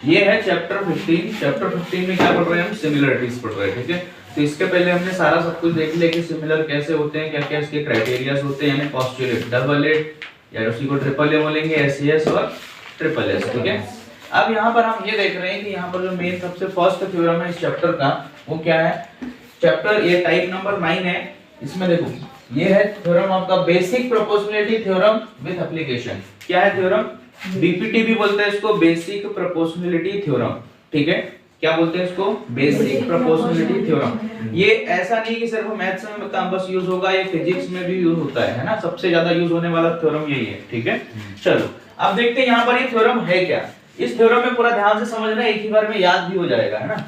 ये है chapter 15। Chapter 15 में क्या पढ़ रहे हैं हम? सिमिलरिटीज पढ़ रहे हैं, ठीक है। तो इसके पहले हमने सारा सब कुछ देख लिया कि सिमिलर कैसे होते हैं, क्या क्या इसके क्राइटेरियाज होते हैं, यानी पोस्टुलेट, डबल एट या उसी को ट्रिपल ए बोलेंगे, एसएस और ट्रिपल एस, ठीक है। अब यहाँ पर हम ये देख रहे हैं कि यहाँ पर जो मेन सबसे फर्स्ट थ्योरम है इस चैप्टर का वो क्या है? चैप्टर ये टाइप नंबर 9 है। इसमें देखो ये है थ्योरम आपका basic proportionality theorem with application. क्या है थ्योरम? बीपीटी भी बोलते हैं इसको, बेसिक प्रोपोर्शनलिटी थ्योरम, ठीक है। क्या बोलते हैं इसको? Basic proportionality theorem. ये ऐसा नहीं कि सिर्फ मैथ्स में बस यूज होगा, ये फिजिक्स में भी यूज होता है ना। सबसे ज्यादा यूज होने वाला थ्योरम यही है, ठीक है। चलो अब देखते हैं यहाँ पर ये थ्योरम है क्या। इस थ्योरम में पूरा ध्यान से समझना, एक ही बार में याद भी हो जाएगा, है ना।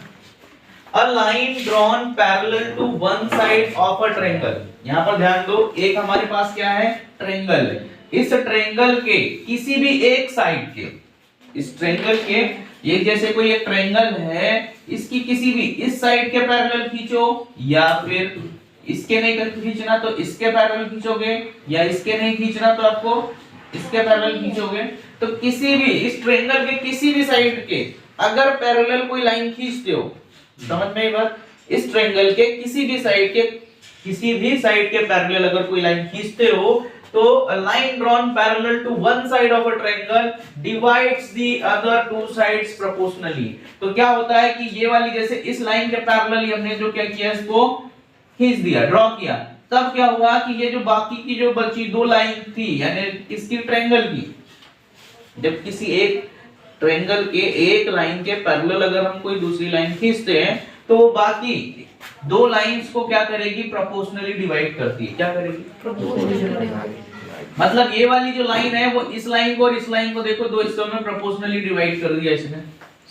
A line drawn parallel to one side of a triangle। यहाँ पर ध्यान दो, एक हमारे पास क्या है? ट्रायंगल है। इस ट्रायंगल के किसी भी एक साइड के, इस ट्रायंगल के, ये जैसे कोई एक ट्रायंगल है, इसकी किसी भी इस साइड के पैरेलल खींचो, या फिर इसके नहीं खींचना तो इसके पैरेलल खींचोगे, या इसके नहीं खींचना तो आपको इसके पैरेलल खींचोगे। तो किसी भी इस ट्रायंगल के किसी भी साइड के अगर पैरेलल कोई लाइन खींचते हो, समझ में आई बात? इस ट्रायंगल के किसी भी साइड के पैरेलल अगर कोई लाइन खींचते हो तो a line drawn parallel to one side of a triangle divides the other two sides proportionally। तो क्या होता है कि ये वाली जैसे इस लाइन के पैरेलल हमने जो क्या किया, इसको खींच दिया, ड्रॉ किया, तब क्या हुआ कि ये जो बाकी की जो बची दो लाइन थी, यानी किसकी? ट्रायंगल की। जब किसी एक ट्रायंगल के एक लाइन के पैरेलल अगर हम कोई दूसरी लाइन खींचते हैं तो वो बाकी दो लाइंस को क्या करेगी? प्रोपोर्शनली डिवाइड करती है। क्या करेगी? प्रोपोर्शनली। मतलब ये वाली जो लाइन है वो इस लाइन को और इस लाइन को देखो, दो हिस्सों में प्रोपोर्शनली डिवाइड कर दिया इसने।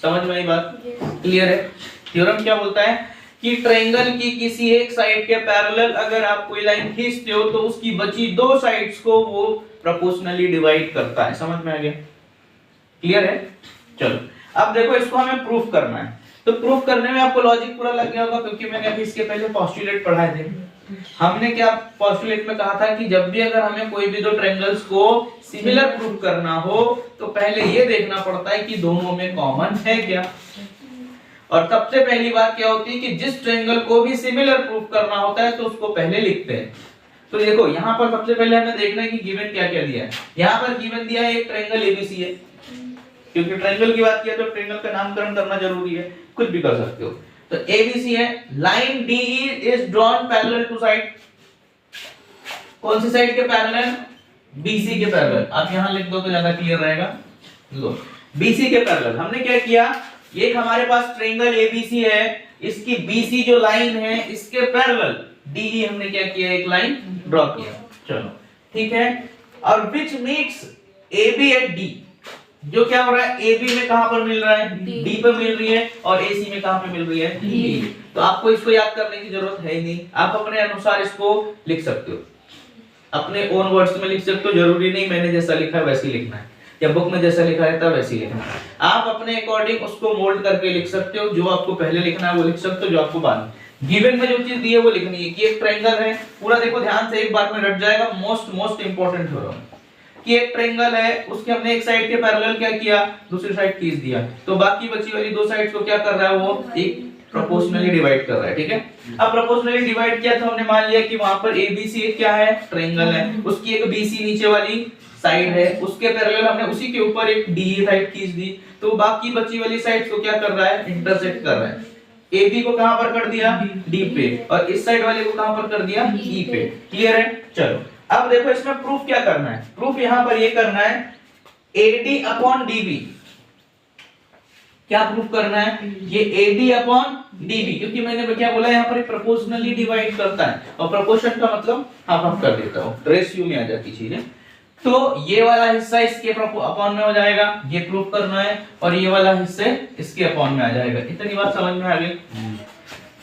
समझ में आई बात? क्लियर है? थ्योरम क्या बोलता है कि ट्रायंगल की किसी एक साइड के पैरेलल अगर आप कोई लाइन खींचते हो तो उसकी बची दो साइड्स को वो प्रोपोर्शनली डिवाइड करता है। समझ में आ गया? क्लियर है? चलो अब देखो इसको हमें प्रूफ करना है। तो प्रूफ करने में आपको लॉजिक पूरा लग गया होगा, क्योंकि मैंने अभी इसके पहले पोस्टुलेट पढ़ाए थे। हमने क्या पोस्टुलेट में कहा था कि जब भी अगर हमें कोई भी दो ट्रायंगल्स को सिमिलर प्रूफ करना हो तो पहले ये देखना पड़ता है कि दोनों में कॉमन है क्या। और सबसे पहली बात क्या होती है कि जिस ट्रायंगल को भी सिमिलर प्रूफ करना होता है तो उसको पहले लिखते हैं। तो देखो यहाँ पर सबसे पहले हमें देखना है कि गिवन क्या क्या दिया है। यहाँ पर गिवन दिया है एक ट्रायंगल एबीसी है, क्योंकि ट्रायंगल की बात किया तो ट्रायंगल का नामकरण करना जरूरी है, कुछ भी कर सकते हो। तो एबीसी है, line DE is drawn parallel to side. कौन सी साइड के पैरेलल? बीसी के पैरेलल। आप यहां लिख दो तो ज्यादा क्लियर रहेगा। लो बीसी के पैरेलल हमने क्या किया, एक हमारे पास ट्रायंगल एबीसी है, इसकी बीसी जो लाइन है इसके पैरेलल डीई हमने क्या किया, एक लाइन ड्रॉ किया। चलो ठीक है। और which meets AB at D, जो क्या हो रहा है, AB में कहां पर मिल रहा है? D पे मिल रही है, और AC में कहां पे मिल रही है? D। तो आपको इसको याद करने की जरूरत है ही नहीं, आप अपने अनुसार इसको लिख सकते हो, अपने ओन वर्ड्स में लिख सकते हो। जरूरी नहीं मैंने जैसा लिखा है वैसे ही लिखना है, या बुक में जैसा लिखा रहता है वैसे ही लिखना है। आप अपने अकॉर्डिंग उसको मोल्ड करके लिख सकते हो। जो आपको पहले लिखना है वो लिख सकते हो, जो आपको बाद गिवन में जो चीज दी है वो लिखनी है। कि एक ट्रायंगल है, पूरा देखो ध्यान से, एक बार में रट जाएगा। मोस्ट इंपॉर्टेंट थ्योरम कि एक ट्रायंगल है, उसके हमने एक साइड के पैरेलल क्या किया, दूसरी साइड खींच दिया, तो बाकी बची वाली दो साइड्स को क्या कर रहा है, वो एक प्रोपोर्शनली डिवाइड कर रहा है, ठीक है। अब प्रोपोर्शनली डिवाइड किया तो हमने मान लिया कि वहां पर एबीसी एक क्या है, ट्रायंगल है, उसकी एक बीसी नीचे वाली साइड है, उसके पैरेलल हमने उसी के ऊपर एक डीई साइड खींच दी, तो बाकी बची वाली साइड्स को क्या कर रहा है, इंटरसेक्ट कर रहा है। AB को कहां पर कर दिया, D पे, और इस साइड वाले को कहां पर कर दिया, E पे। क्लियर है? चलो अब देखो इसमें प्रूफ क्या करना है। प्रूफ यहां पर ये करना है AD अपॉन DB। क्या प्रूफ करना है, ये AD अपॉन DB, क्योंकि मैंने क्या बोला यहाँ पर प्रोपोर्शनली डिवाइड करता है, और प्रोपोर्शन का मतलब हाफ हाफ कर देता हूं, रेशियो में आ जाती चीजें। तो ये वाला हिस्सा इसके अपॉन में हो जाएगा, ये प्रूफ करना है, और ये वाला हिस्सा इसके अपॉन में आ जाएगा। इतनी बात समझ में आ गई?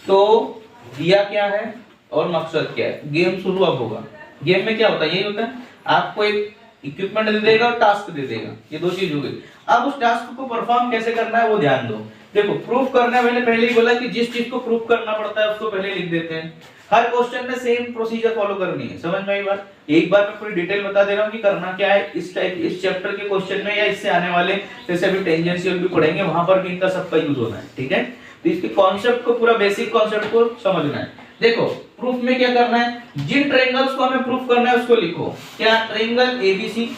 तो दिया क्या है और मकसद क्या है, गेम शुरू अब होगा। गेम में क्या होता है, यही होता है, आपको एक इक्विपमेंट दे देगा और टास्क दे देगा, ये दो चीज हो गई। अब उस टास्क को परफॉर्म कैसे करना है वो ध्यान दो। देखो प्रूफ करने मैंने पहले ही बोला कि जिस चीज को प्रूफ करना पड़ता है उसको पहले लिख देते हैं। हर क्वेश्चन में सेम प्रोसीजर फॉलो करनी है, समझ में आई बात। एक बार मैं पूरी डिटेल बता दे रहा हूँ कि करना क्या है इस टाइप इस चैप्टर के क्वेश्चन में या इससे आने वाले जैसे अभी टेंजेंशियल भी पढ़ेंगे वहां पर भी इनका सबका यूज होना है, ठीक है। तो इसके कॉन्सेप्ट को पूरा बेसिक कॉन्सेप्ट को समझना है। देखो प्रूफ में क्या करना है, जिन ट्रायंगल्स को हमें प्रूफ करना है उसको लिखो। क्या ट्रायंगल एबीसी,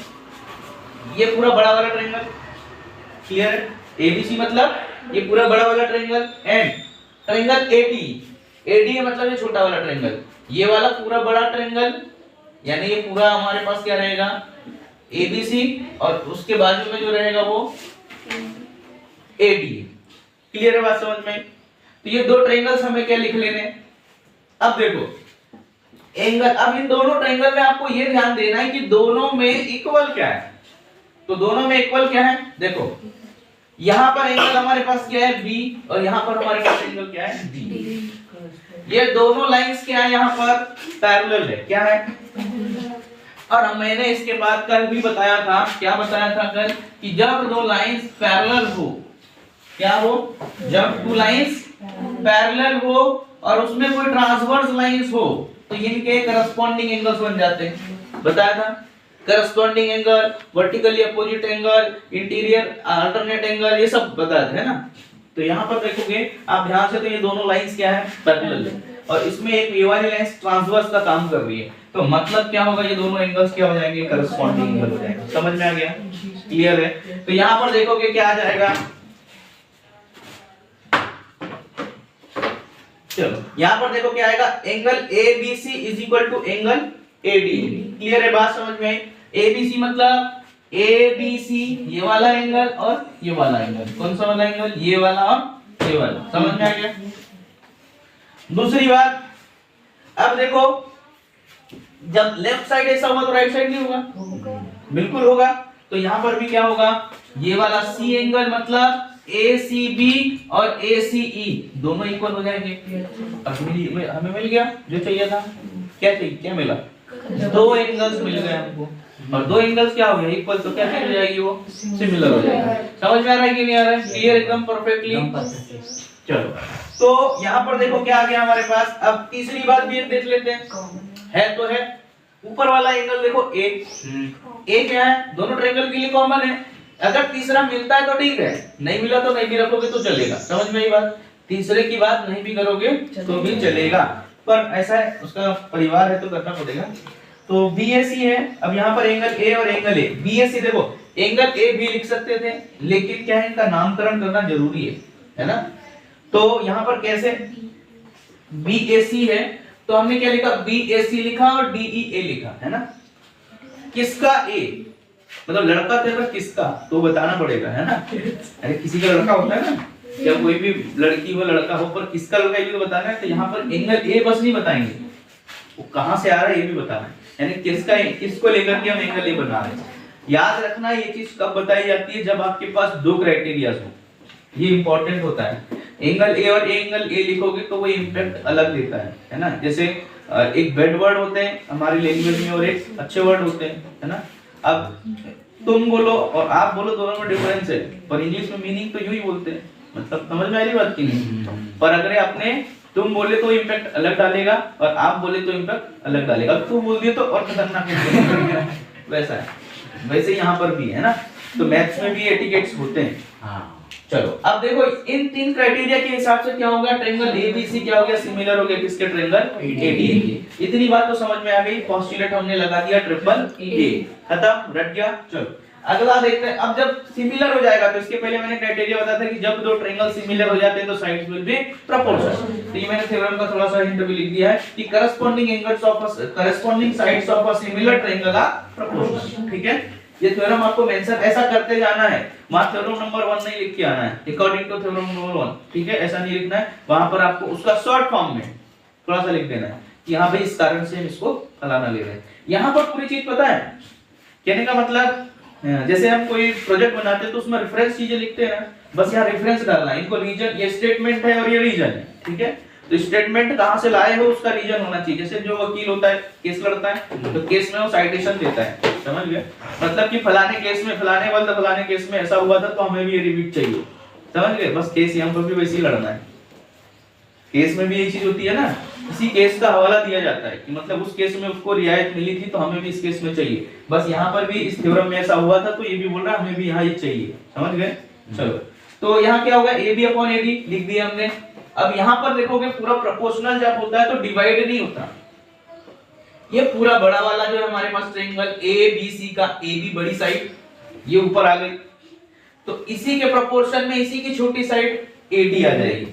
ये पूरा बड़ा वाला ट्रायंगल, क्लियर है। एबीसी मतलब ये पूरा बड़ा वाला triangle, and triangle AD, AD मतलब ये छोटा वाला ट्रायंगल, ये वाला पूरा बड़ा ट्रायंगल, यानी ये पूरा हमारे पास क्या रहेगा एबीसी, और उसके बाजू में जो रहेगा वो एडी। क्लियर है बात समझ में। तो ये दो ट्रायंगल्स हमें क्या लिख लेने। अब देखो एंगल, अब इन दोनों ट्रायंगल में आपको ये ध्यान देना है कि दोनों में इक्वल क्या है। तो दोनों में इक्वल क्या है, देखो यहां पर एंगल हमारे पास क्या है बी, और यहां पर हमारे पास एंगल क्या है डी। ये दोनों लाइंस क्या है यहाँ पर पैरेलल है, क्या है। और मैंने इसके बाद कल भी बताया था, क्या बताया था कल, कि जब दो लाइंस पैरेलल हो, क्या हो, जब टू लाइंस पैरेलल हो और उसमें कोई ट्रांसवर्स लाइंस हो तो इनके करस्पॉन्डिंग एंगल्स बन जाते हैं, बताया था। Corresponding angle, vertically opposite angle, interior alternate angle, ये सब बताते हैं ना। तो यहाँ पर देखोगे आप ध्यान से, तो ये दोनों लाइंस क्या है पैरेलल है, और इसमें एक ये वाली लाइन ट्रांसवर्स का काम कर रही है। तो मतलब क्या होगा, ये दोनों एंगल्स क्या हो जाएंगे, करस्पॉन्डिंग एंगल हो जाएगा। समझ में आ गया, क्लियर है। तो यहाँ पर देखोगे क्या आ जाएगा, चलो यहाँ पर देखो क्या आएगा, angle ABC is equal to angle AD। Clear है बात समझ में। ABC मतलब ABC ये वाला एंगल और ये वाला एंगल, कौन सा वाला एंगल, ये वाला और ये वाला, समझ में आ गया। दूसरी बात, अब देखो जब लेफ्ट साइड ऐसा हुआ तो राइट साइड नहीं होगा, बिल्कुल होगा। तो यहाँ पर भी क्या होगा, ये वाला C एंगल मतलब ACB और ACE दोनों इक्वल हो जाएंगे। अब हमें मिल गया जो चाहिए था, क्या चाहिए, क्या मिला, दो एंगल्स मिल गए हमको, और दो एंगल्स क्या हो गए इक्वल, तो क्या चीज हो जाएगी, वो सिमिलर हो जाएगी। समझ में आ रहा है कि नहीं आ रहा है, क्लियर एकदम परफेक्टली। चलो तो यहाँ पर देखो क्या आ गया हमारे पास। अब तीसरी बात भी देख लेते हैं, तो है ऊपर वाला एंगल देखो A क्या है, दोनों ट्रायंगल के लिए कॉमन है। अगर तीसरा मिलता है तो ठीक है, नहीं मिला तो नहीं भी रखोगे तो चलेगा, समझ में आई बात। तीसरे की बात नहीं भी करोगे तो भी चलेगा, पर ऐसा है उसका परिवार है तो करना पड़ेगा। तो BAC है, अब यहाँ पर एंगल A और एंगल A, BAC देखो एंगल A भी लिख सकते थे, लेकिन क्या है इनका नामकरण करना जरूरी है ना। तो यहाँ पर कैसे, BAC है तो हमने क्या लिखा, BAC लिखा और DEA लिखा, है ना। किसका A, मतलब लड़का थे पर किसका, तो बताना पड़ेगा, है ना। अरे किसी का लड़का होता है ना, क्या कोई भी लड़की हो लड़का हो, पर किसका लड़का ये भी बताना है। तो यहाँ पर एंगल A बस नहीं बताएंगे, वो कहां से आ रहा है ये भी बताना है, यानी किसको लेकर के हम एंगल A बना रहे हैं। याद रखना ये चीज कब बताई जाती है, जब आपके पास दो क्राइटेरिया हो, ये इंपॉर्टेंट होता है। एंगल A और एंगल A लिखोगे तो वो इंपैक्ट अलग देता है ना। जैसे एक बैड वर्ड होते हैं हमारी लैंग्वेज में और एक अच्छे वर्ड होते हैं, है ना। अब तुम बोलो और आप बोलो, दोनों में डिफरेंस है, पर इंग्लिश में मीनिंग तो यूं ही बोलते हैं, मतलब समझ में आ रही बात की नहीं। पर अगर आपने तुम बोले तो इम्पैक्ट अलग डालेगा और आप बोले तो इम्पैक्ट अलग डालेगा। तू बोल दिया तो और खतरनाक वैसा है, वैसे यहाँ पर भी है ना। तो मैथ्स में भी एटिकेट्स होते हैं। हाँ चलो अब देखो इन तीन क्राइटेरिया के हिसाब से क्या होगा, ट्रायंगल ABC क्या हो गया, सिमिलर हो गया किसके, ट्रायंगल AD। इतनी बात तो समझ में आ गई, पोस्टुलेट हमने लगा दिया ट्रिपल A, खत्म, रट गया। चलो अगला देखते हैं। अब जब सिमिलर हो जाएगा तो इसके पहले मैंने क्राइटेरिया बताया था कि जब दो ट्रायंगल सिमिलर हो जाते हैं तो साइड्स विल बी प्रोपोर्शनल। तो ये मैंने थ्योरम का थोड़ा सा हिंट भी लिख दिया है कि corresponding angles of corresponding sides of a similar triangle are proportional. ठीक है, ये थ्योरम आपको मेंशन ऐसा करते जाना है, वहां थ्योरम नंबर 1 नहीं लिख के आना है, अकॉर्डिंग टू थ्योरम नंबर 1। ठीक है, ऐसा नहीं लिखना है, वहां पर आपको उसका शॉर्ट फॉर्म में थोड़ा सा लिख देना है कि हां भाई इस कारण से हम इसको फलाना ले रहे हैं। यहां पर पूरी चीज पता है कहने का मतलब, जैसे हम कोई प्रोजेक्ट बनाते हैं तो उसमें रेफरेंस चीजें लिखते हैं ना, बस यहाँ रेफरेंस डालना है। इनको रीजन, ये स्टेटमेंट है और ये रीजन है। ठीक है, तो स्टेटमेंट कहां से लाए हो उसका रीजन होना चाहिए। जैसे जो वकील होता है केस लड़ता है तो केस में वो साइटेशन देता है, समझ गए, मतलब कि फलाने केस में फलाने वाले फलाने केस में ऐसा हुआ था तो हमें भी ये रिपीट चाहिए, समझ गए? बस केस यहाँ पर भी वैसे ही लड़ना है। केस में भी यही चीज होती है ना, इसी केस का हवाला दिया जाता है कि मतलब उस केस में उसको रियायत मिली थी तो हमें भी इस केस में चाहिए। बस यहाँ पर भी इस थ्योरम में ऐसा हुआ था तो ये भी बोल रहा है हमें भी यहाँ ये चाहिए। समझ गए? चलो, तो यहाँ क्या होगा, A B upon A D लिख दिया हमने। अब यहाँ पर देखोगे पूरा प्रोपोर्शनल जब होता है तो डिवाइड नहीं होता। ये पूरा बड़ा वाला जो है हमारे पास ट्रायंगल ए बी सी का, ए बी बड़ी साइड ये ऊपर आ गई, तो इसी के प्रोपोर्शन में इसी की छोटी साइड ए डी आ जाएगी।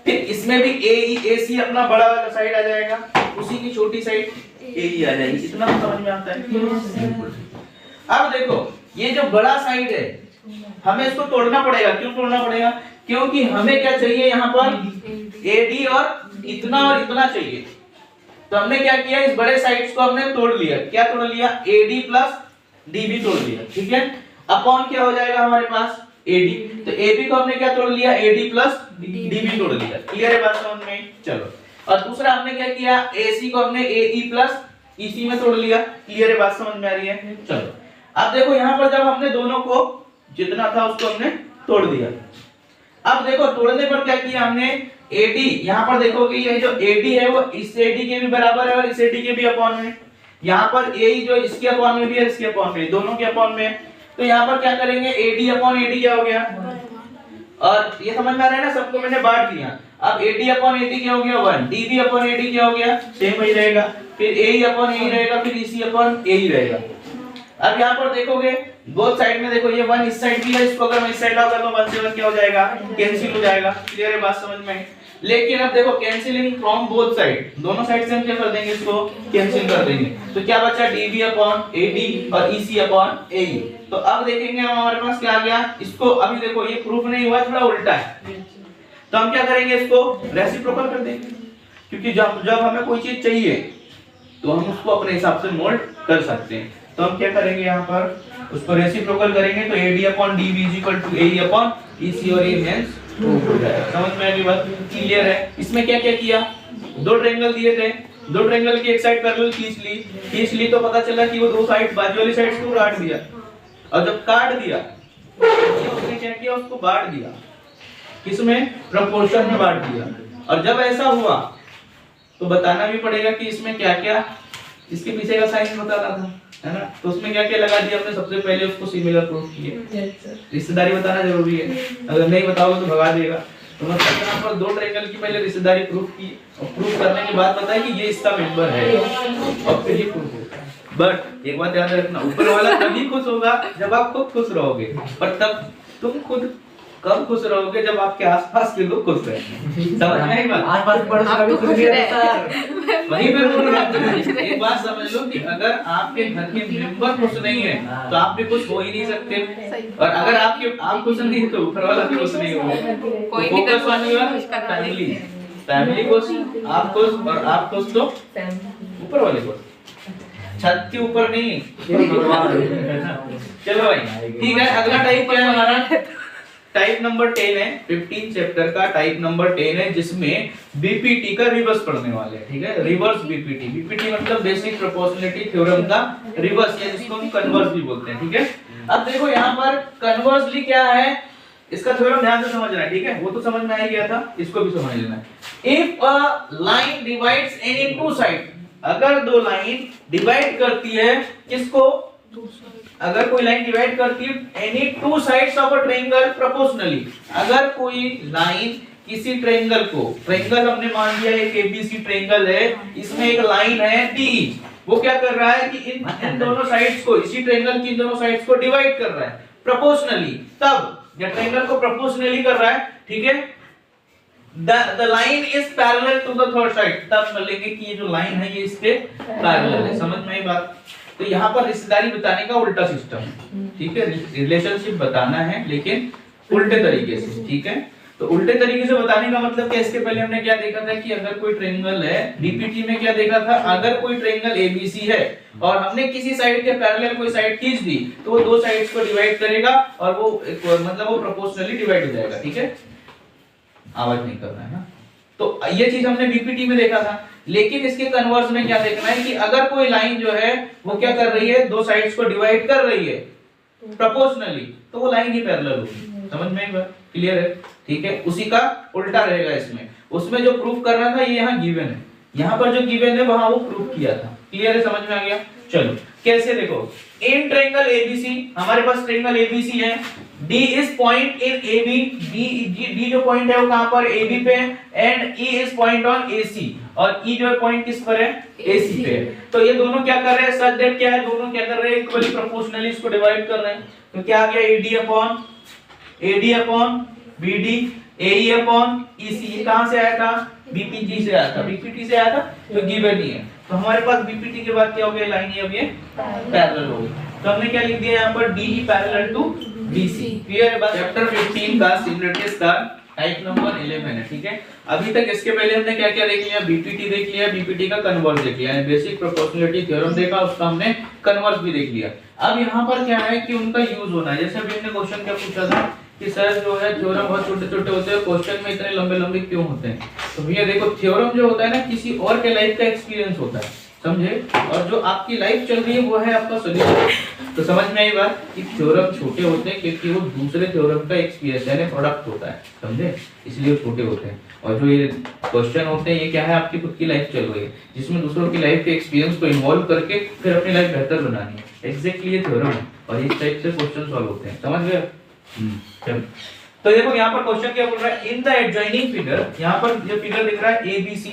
फिर इसमें भी ए ई ए सी अपना बड़ा वाला साइड आ जाएगा, उसी की छोटी साइड ए ई आ जाएगी। इतना तो समझ में आता है। अब देखो ये जो बड़ा साइड है हमें इसको तोड़ना पड़ेगा। क्यों तोड़ना पड़ेगा? क्योंकि हमें क्या चाहिए यहाँ पर ए डी और इतना चाहिए। तो हमने क्या किया, इस बड़े साइड्स को हमने तोड़ लिया। क्या तोड़ लिया? A D plus D B तोड़ लिया। ठीक है, अपॉन क्या हो जाएगा हमारे पास AD। तो AB को हमने क्या तोड़ लिया, AD प्लस DB तोड़ लिया। क्लियर है बात समझ में? चलो, और दूसरा हमने क्या किया, AC को हमने AE प्लस EC में तोड़ लिया। क्लियर है बात समझ में आ रही है? चलो, अब देखो यहाँ पर जब हमने दोनों को जितना था उसको हमने तोड़ दिया। अब देखो तोड़ने पर क्या किया हमने, AD यहाँ पर देखोगे ये जो AD है वो इस AD के भी बराबर है और इस AD के भी अपॉन में। यहाँ पर AE जो इसके अपॉन में भी है इसके अपॉन में, दोनों के अपॉन में। तो यहाँ पर क्या करेंगे, AD अपॉन AD क्या हो गया, और ये समझ में आ रहा है ना, सबको मैंने बांट दिया। अब AD अपॉन AD क्या हो गया 1, DB अपॉन AD क्या हो गया सेम ही रहेगा, फिर AE अपॉन AE रहेगा, फिर EC अपॉन AE रहेगा। अब यहाँ पर देखोगे बोथ साइड में देखो ये 1 इस साइड भी है, इसको अगर मैं इस साइड लाऊंगा तो 1 से 1 क्या हो जाएगा, कैंसिल हो जाएगा। क्लियर है बात समझ में? लेकिन अब देखो कैंसिलिंग फ्रॉम बोथ साइड, दोनों साइड से हम क्या कर देंगे, इसको कैंसिल कर देंगे। तो क्या बचा, DB अपॉन AD और EC अपॉन AE। तो अब देखेंगे हम हमारे पास क्या आ गया, इसको अभी देखो ये प्रूफ नहीं हुआ, थोड़ा उल्टा है, तो हम क्या करेंगे, इसको रेसिप्रोकल कर देंगे। क्योंकि जब हमें कोई चीज चाहिए तो हम उसको अपने हिसाब से मोल्ड कर सकते हैं। तो हम क्या करेंगे, यहाँ पर उसको रेसिप्रोकल करेंगे तो AD upon DB is equal to AE upon EC और ये हेंस प्रूफ हो जाएगा। समझ में आ गई बात? क्लियर है? इसमें क्या क्या किया, दो ट्रायंगल दिए थे, दो ट्रायंगल की एक साइड पैरेलल खींच ली तो पता चला कि वो दो साइड बाजू वाली साइड को काट दिया, और जब काट दिया उसने क्या किया, उसको बांट दिया, किसमें, प्रोपोर्शन में बांट दिया। और जब ऐसा हुआ तो बताना भी पड़ेगा कि इसमें क्या क्या इसके पीछे का साइन बताना था, है ना। तो उसमें क्या क्या लगा दिया हमने, सबसे पहले उसको सिमिलर प्रूफ किए। रिश्तेदारी बताना जरूरी है, अगर नहीं बताओगे तो भगा देगा। तो मतलब यहाँ पर दो ट्रायंगल की पहले रिश्तेदारी प्रूफ की, और प्रूफ करने के बाद बताया कि ये इसका मेंबर है, और फिर ये प्रूफ होता है। बट एक बात याद रखना, ऊपर वाला तभी खुश होगा जब आप खुद खुश रहोगे, पर तब तुम खुद कब खुश रहोगे, जब आपके आसपास के लोग खुश रहेंगे। समझ में आई बात? आसपास पड़ोस का भी खुश रहता है। वहीं पे बोल रहा हूं, एक बात समझ लो कि अगर आपके घर के मेंबर खुश नहीं है तो आप भी खुश हो ही नहीं सकते, और अगर आप खुश नहीं तो ऊपर वाला भी खुश नहीं होगा। कोई फोकस वाली बात, फैमिली खुश, आप खुश, और आप खुश तो ऊपर वाले खुश, छत के ऊपर नहीं। चलो भाई ठीक है, अगला टाइप क्या है हमारा, टाइप नंबर 10 है, 15 चैप्टर का टाइप नंबर 10 है, जिसमें बीपीटी का रिवर्स पढ़ने वाले हैं। ठीक है, रिवर्स बीपीटी, बीपीटी मतलब बेसिक प्रोपोर्शनलिटी थ्योरम का रिवर्स, या जिसको हम कन्वर्स भी बोलते हैं। ठीक है, अब देखो यहाँ पर कन्वर्सली क्या है, इसका थ्योरम ध्यान से समझना है। ठीक है, वो तो समझ में आ गया था, इसको भी समझ लेना है। If a line divides any two side, अगर दो लाइन डिवाइड करती है किसको, अगर कोई लाइन डिवाइड करती है any two sides of a triangle proportionally, अगर कोई लाइन किसी ट्रायंगल को, ट्रायंगल हमने मान लिया एक एबीसी ट्रायंगल है, इसमें एक लाइन है डी, वो क्या कर रहा है कि इन दोनों साइड्स को, इसी ट्रायंगल की दोनों साइड्स को डिवाइड कर रहा है प्रोपोर्शनली, तब जब ट्रायंगल को प्रोपोर्शनली कर रहा है, ठीक है, the line is parallel to the third side, तब बोलेंगे कि ये जो लाइन है ये इसके पैरेलल है। समझ में आई बात? तो यहाँ पर रिश्तेदारी बताने का उल्टा सिस्टम, ठीक है, रिलेशनशिप बताना है लेकिन उल्टे तरीके से। ठीक है, तो उल्टे तरीके से बताने का मतलब क्या, इसके पहले हमने क्या देखा था कि अगर कोई ट्रायंगल है, डीपीटी में क्या देखा था, अगर कोई ट्रायंगल एबीसी है और हमने किसी साइड के पैरेलल कोई साइड खींच दी तो वो दो साइड्स को डिवाइड करेगा, और वो मतलब वो प्रोपोर्शनली डिवाइड हो जाएगा। ठीक है, आवाज नहीं कर रहा है ना, तो ये चीज हमने बीपीटी में देखा था। लेकिन इसके कन्वर्स में क्या देखना है कि अगर कोई लाइन जो है वो क्या कर रही है, दो साइड्स को डिवाइड कर रही है प्रोपोर्शनली, तो वो लाइन ही पैरेलल होगी। समझ में आई बात? क्लियर है, ठीक है। उसी का उल्टा रहेगा इसमें, उसमें जो प्रूफ करना था ये यहाँ गिवन है, यहाँ पर जो गिवन है वहां वो प्रूफ किया था। क्लियर है, समझ में आ गया। चलो कैसे, देखो इन ट्रायंगल एबीसी, हमारे पास ट्रायंगल एबीसी है, D is point in AB, D जो पॉइंट है वो कहां पर AB पे, and E is point on AC, और E जो है पॉइंट किस पर है, AC पे। तो ये दोनों क्या कर रहे हैं, सच दैट क्या है, दोनों क्या कर रहे हैं, इक्वली प्रोपोर्शनली इसको डिवाइड कर रहे हैं। तो क्या आ गया, AD upon BD, AE upon EC, ये कहां से आया था, BPT से आया था, BPT से आया था, तो गिवन ही है। तो हमारे पास BPT के बाद क्या हो गया, लाइन ये अब ये पैरेलल हो गई। तो हमने क्या लिख दिया यहाँ पर, DE parallel to BC। Clear है बात। चैप्टर 15 का सिमिलरिटीज का टाइप नंबर 11 है, ठीक है। अभी तक इसके पहले हमने क्या क्या देख लिया, BPT देख लिया, BPT का कन्वर्स देख लिया, बेसिक प्रोपोर्शनलिटी थ्योरम देखा, उसका हमने कन्वर्स भी देख लिया। अब यहाँ पर क्या है कि उनका यूज होना है। जैसे अभी हमने क्वेश्चन क्या पूछा था कि सर जो है थ्योरम बहुत छोटे छोटे होते हैं, क्वेश्चन में इतने लंबे लंबे क्यों होते हैं। तो भैया देखो, थ्योरम जो होता है ना, किसी और के लाइफ का एक्सपीरियंस होता है, समझे, और जो आपकी लाइफ चल रही है वो है आपका सॉल्यूशन। तो समझ में आई बात कि थ्योरम छोटे होते हैं क्योंकि वो दूसरे थ्योरम का एक्सपीरियंस यानी प्रोडक्ट होता है, समझे, इसलिए वो छोटे होते हैं। और जो ये क्वेश्चन होते हैं ये क्या है, आपकी खुद की लाइफ चल रही है जिसमें दूसरों की लाइफ के एक्सपीरियंस को इन्वॉल्व करके फिर अपनी लाइफ बेहतर बनानी है। एग्जैक्टली ये थ्योरम है और इस टाइप से क्वेश्चन सॉल्व होते हैं, समझ गए। चलो तो देखो यहाँ पर क्वेश्चन क्या बोल रहा है, इन द एडजॉइनिंग फिगर, यहाँ पर जो फिगर दिख रहा है ABC,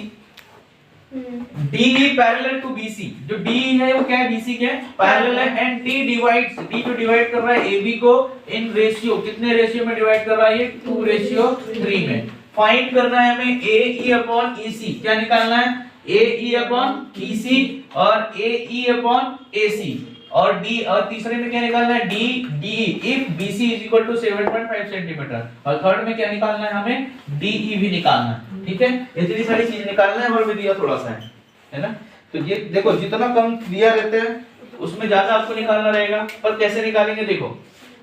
DE parallel to BC, जो DE है वो क्या है, BC के पैरेलल है, एंड D डिवाइड्स, D जो डिवाइड कर रहा है AB को इन रेशियो, कितने रेशियो में डिवाइड कर रहा है, ये 2:3 में। फाइंड करना है हमें AE अपॉन EC, क्या निकालना है, AE अपॉन EC और AE अपॉन AC, और D, और तीसरे में क्या निकालना है, DE if BC is equal to 7.5 centimetre, और थर्ड में क्या निकालना है हमें, DE भी निकालना है, ठीक है। इतनी सारी चीज निकालना है, और भी दिया थोड़ा सा है ना। तो ये देखो जितना कम दिया रहते हैं उसमें ज्यादा आपको निकालना रहेगा, पर कैसे निकालेंगे, देखो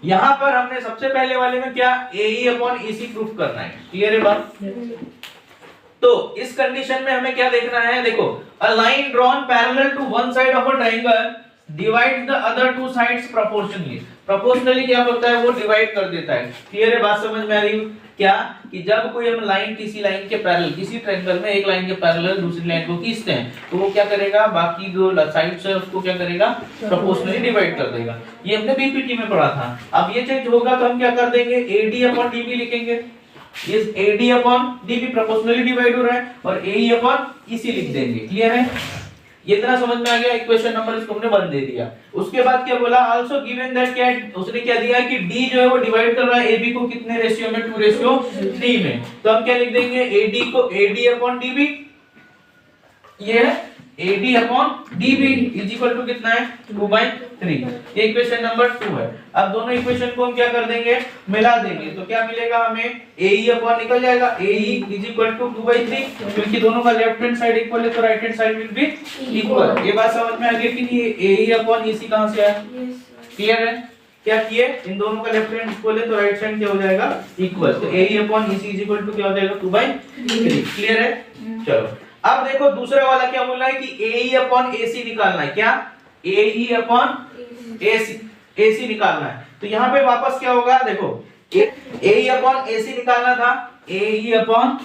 यहाँ पर हमने सबसे पहले वाले में क्या, AE अपॉन EC प्रूफ करना है। क्लियर है बात। तो इस कंडीशन में हमें क्या देखना है, देखो a line drawn parallel to one side of a triangle divide the other two sides proportionally. Proportionally क्या होता है, वो डिवाइड कर देता है। क्लियर है बात, समझ में आ रही है क्या, कि जब कोई हम लाइन किसी लाइन के पैरेलल, किसी ट्रायंगल में एक लाइन के पैरेलल दूसरी लाइन को खींचते हैं तो वो क्या करेगा, बाकी जो साइड्स है उसको क्या करेगा, प्रोपोर्शनली डिवाइड कर देगा। ये हमने बीपीटी में पढ़ा था। अब ये चीज होगा तो हम क्या कर देंगे, AD अपॉन DB लिखेंगे। इस AD upon DB proportionally divide हो रहा है, और AE अपॉन EC लिख देंगे। क्लियर है, ये इतना समझ में आ गया। इक्वेशन नंबर इसको हमने 1 दे दिया। उसके बाद क्या बोला, आल्सो गिवन दैट, क्या उसने क्या दिया कि D जो है वो डिवाइड कर रहा है AB को कितने रेशियो में, 2:3 में। तो हम क्या लिख देंगे, AD को AD अपॉन DB, ये है AD upon DB is equal to कितना है, 2/3। ये इक्वेशन नंबर 2 है। अब दोनों इक्वेशन को हम क्या कर देंगे, मिला देंगे, तो क्या मिलेगा हमें, AE अपॉन निकल जाएगा, AE इज इक्वल टू 2/3, क्योंकि दोनों का लेफ्ट हैंड साइड इक्वल है तो right hand side will be equal. ये बात समझ में आ गई कि ये AE अपॉन EC कहां से आया। क्लियर है, क्या किए, इन दोनों का लेफ्ट हैंड इक्वल है तो राइट साइड क्या हो जाएगा, इक्वल। तो AE upon EC is equal to क्या हो जाएगा, 2/3। क्लियर है। चलो अब देखो दूसरा वाला क्या बोल रहा है कि AE अपॉन AC निकालना है। क्या, AE अपॉन AC निकालना है। तो यहाँ पे वापस क्या होगा, देखो AE अपॉन AC निकालना था, AE अपॉन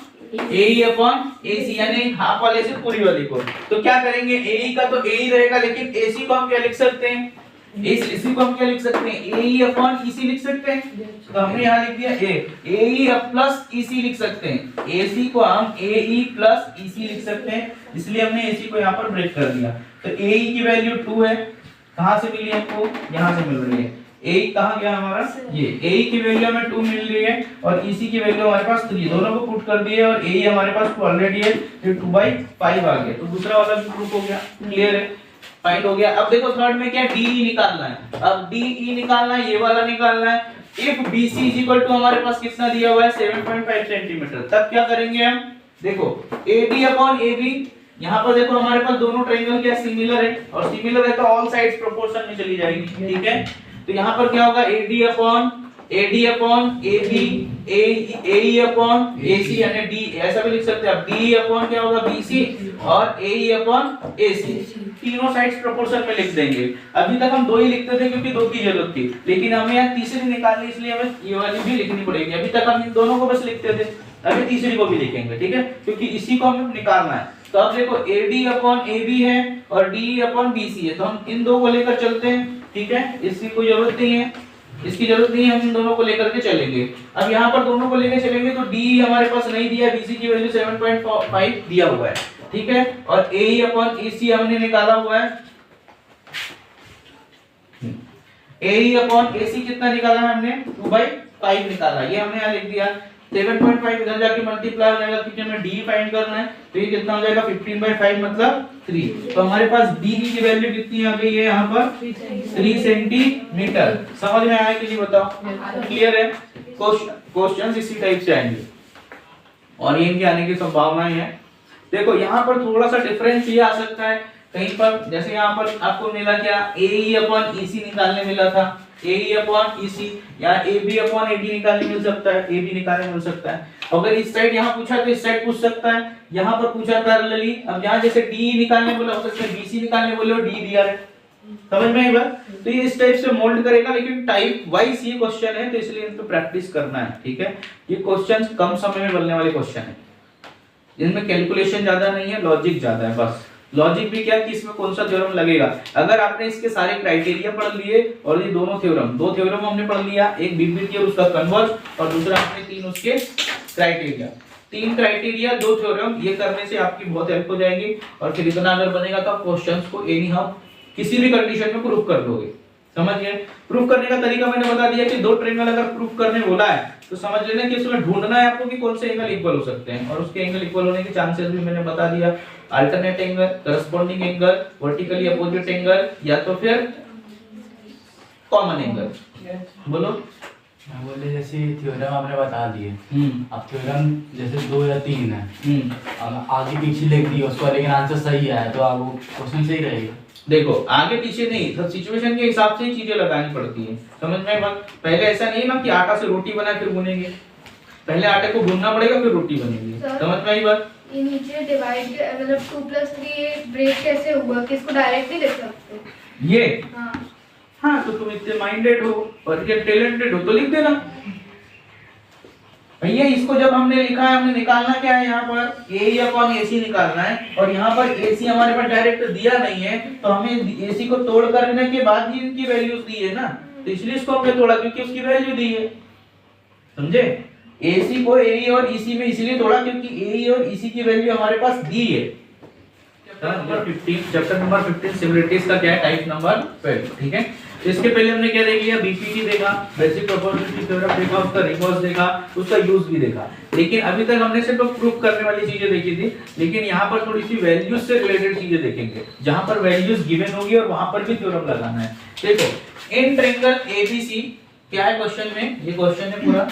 AC यानी हाफ वाले से पूरी वाली को। तो क्या करेंगे, AE का तो AE रहेगा, लेकिन AC को हम क्या लिख सकते हैं, AC को हम क्या लिख सकते हैं, AE अपॉन EC लिख सकते हैं। तो हमने यहाँ लिख दिया AE प्लस EC लिख सकते हैं। AC को हम AE प्लस EC लिख सकते हैं, इसलिए हमने AC को यहाँ पर ब्रेक कर दिया। तो AE की वैल्यू 2 है, कहाँ से मिली हमको, यहाँ से मिल रही है। AE कहाँ गया हमारा, ये AE की वैल्यू हमें 2 मिल रही है, और EC की वैल्यू हमारे पास 3, दोनों को पुट कर दिए, और AE हमारे पास ऑलरेडी है, ये 2/5 आ गया। तो दूसरा वाला भी प्रूफ हो गया। क्लियर है, फाइंड हो गया। अब देखो थर्ड में क्या, DE निकालना है। अब DE निकालना है, ये वाला निकालना है। If BC is equal to हमारे पास कितना दिया हुआ है, 7.5 सेंटीमीटर, तब क्या करेंगे हम, देखो AD अपॉन AB, यहाँ पर देखो हमारे पास दोनों ट्रायंगल क्या सिमिलर है, और सिमिलर है तो ऑल साइड्स प्रोपोर्शन में चली जाएगी। ठीक है, तो यहाँ पर क्या होगा, AD upon AD upon AB, AE upon AC यानी D, ऐसा भी लिख सकते हैं आप, DE अपॉन क्या होगा BC और AE अपॉन AC, तीनों साइड्स प्रोपोर्शन में लिख देंगे। अभी तक हम दो ही लिखते थे क्योंकि दो की जरूरत थी, लेकिन हमें यहाँ तीसरी निकालनी, इसलिए हमें ये वाली भी लिखनी पड़ेगी। अभी तक हम इन दोनों को बस लिखते थे, अभी तीसरी को भी लिखेंगे, ठीक है, क्योंकि इसी को हमें निकालना है। तो अब देखो AD अपॉन AB है और DE अपॉन BC है, तो हम इन दो को लेकर चलते हैं, ठीक है, इसकी कोई जरूरत नहीं है, इसकी जरूरत नहीं है, हम इन दोनों को लेकर के चलेंगे। अब यहाँ पर दोनों को लेकर चलेंगे तो DE हमारे पास नहीं दिया, BC की वैल्यू 7.5 दिया हुआ है, ठीक है, और AE अपॉन AC हमने निकाला हुआ है, AE अपॉन AC कितना निकाला है हमने, 2/5 निकाला, ये हमने यहाँ लिख दिया। 7.5 इधर जाके मल्टीप्लाई हो जाएगा क्योंकि हमें D फाइंड करना है, तो ये कितना हो जाएगा 15/5 मतलब 3। तो हमारे पास D की वैल्यू कितनी आ गई है यहाँ पर 3 सेंटीमीटर। समझ में आया कि नहीं बताओ, क्लियर है? क्वेश्चंस इसी टाइप से आएंगे और ये इनके आने की संभावनाएं हैं। देखो यहाँ पर थोड़ा सा डिफरेंस ये आ सकता है कहीं पर, जैसे यहाँ पर आपको मिला क्या, AE अपॉन EC निकालने मिला था, AE अपॉन EC, या AB अपॉन AD निकालने मिल सकता है, AB निकालने मिल सकता है। अगर इस साइड यहाँ पूछा तो इस साइड पूछ सकता है, यहाँ पर पूछा पैरेलली, अब यहाँ जैसे DE निकालने बोला हो सकता है, BC निकालने बोले हो, D दिया है, समझ में आई बात? तो ये इस टाइप से मोल्ड करेगा, लेकिन टाइप वाइज ये क्वेश्चन है, तो इसलिए इन पे प्रैक्टिस करना है, ठीक है। ये क्वेश्चंस कम समय में बनने वाले क्वेश्चन है, इनमें कैलकुलेशन ज्यादा नहीं है, लॉजिक ज्यादा है बस। लॉजिक भी क्या कि इसमें कौन सा थ्योरम लगेगा। अगर आपने इसके सारे क्राइटेरिया पढ़ लिए और ये दोनों थ्योरम, दो थ्योरम हमने पढ़ लिया, एक बीबीटी और उसका कन्वर्ज, और दूसरा हमने तीन उसके क्राइटेरिया, तीन क्राइटेरिया दो थ्योरम, ये करने से आपकी बहुत हेल्प हो जाएगी। और फिर इतना अगर बनेगा तो क्वेश्चंस को एनी हम किसी भी कंडीशन में प्रूफ कर दोगे, समझ गए? प्रूफ करने का तरीका मैंने बता दिया कि दो ट्रायंगल अगर प्रूफ करने बोला है तो समझ लेना कि उसमें ढूंढना है आपको कि कौन से एंगल इक्वल हो सकते हैं, और उसके एंगल इक्वल होने के चांसेस भी मैंने बता दिया। Alternate angle, corresponding angle, vertically opposite angle, या तो फिर कॉमन एंगल। बोलो। मैं बोले जैसे थ्योरम आपने बता दिए, अब थ्योरम जैसे 2 या 3 है, अब आगे पीछे लिख दिया उसको, लेकिन आंसर सही आया तो आप वो क्वेश्चन सही रहेगा। देखो आगे पीछे नहीं, सब सिचुएशन के हिसाब से ही चीजें लगानी पड़ती हैं, समझ में बात? पहले ऐसा नहीं है ना कि आटा से रोटी बनाए फिर भूनेंगे, पहले आटे को भूनना पड़ेगा फिर रोटी बनेगी, समझ में आई बात? ये नीचे डिवाइड मतलब 2+3 ब्रेक कैसे हुआ कि इसको डायरेक्ट नहीं लिख सकते? ये हाँ हाँ, तो तुम इतने माइंडेड हो और ये टैलेंटेड हो तो लिख देना भैया। इसको जब हमने लिखा है, हमने निकालना क्या है, यहाँ पर AE अपॉन AC निकालना है, और यहाँ पर AC हमारे पास डायरेक्ट दिया नहीं है, तो हमें AC को तोड़ करने के बाद ही इनकी वैल्यूज दी है ना, तो इसलिए इसको हमने तोड़ा क्योंकि उसकी वैल्यू दी है, समझे? AC को AE और EC में इसलिए तोड़ा क्योंकि AE और EC की वैल्यू हमारे पास दी है। चैप्टर नंबर 15 सिमिलरिटीज का क्या है, टाइप नंबर 12, ठीक है। तो इसके पहले हमने क्या देख लिया, बीपीटी देखा, बेसिक प्रोपोर्शनलिटी थ्योरम देखा, उसका रिवर्स देखा, उसका यूज भी देखा, लेकिन अभी तक हमने सिर्फ प्रूफ करने वाली चीजें देखी थी। लेकिन यहाँ पर थोड़ी सी वैल्यूज से रिलेटेड चीजें देखेंगे, जहां पर वैल्यूज गिवन होगी और वहां पर भी थ्योरम लगाना है। देखो इन ट्रायंगल एबीसी क्या है क्वेश्चन में, ये क्वेश्चन है पूरा,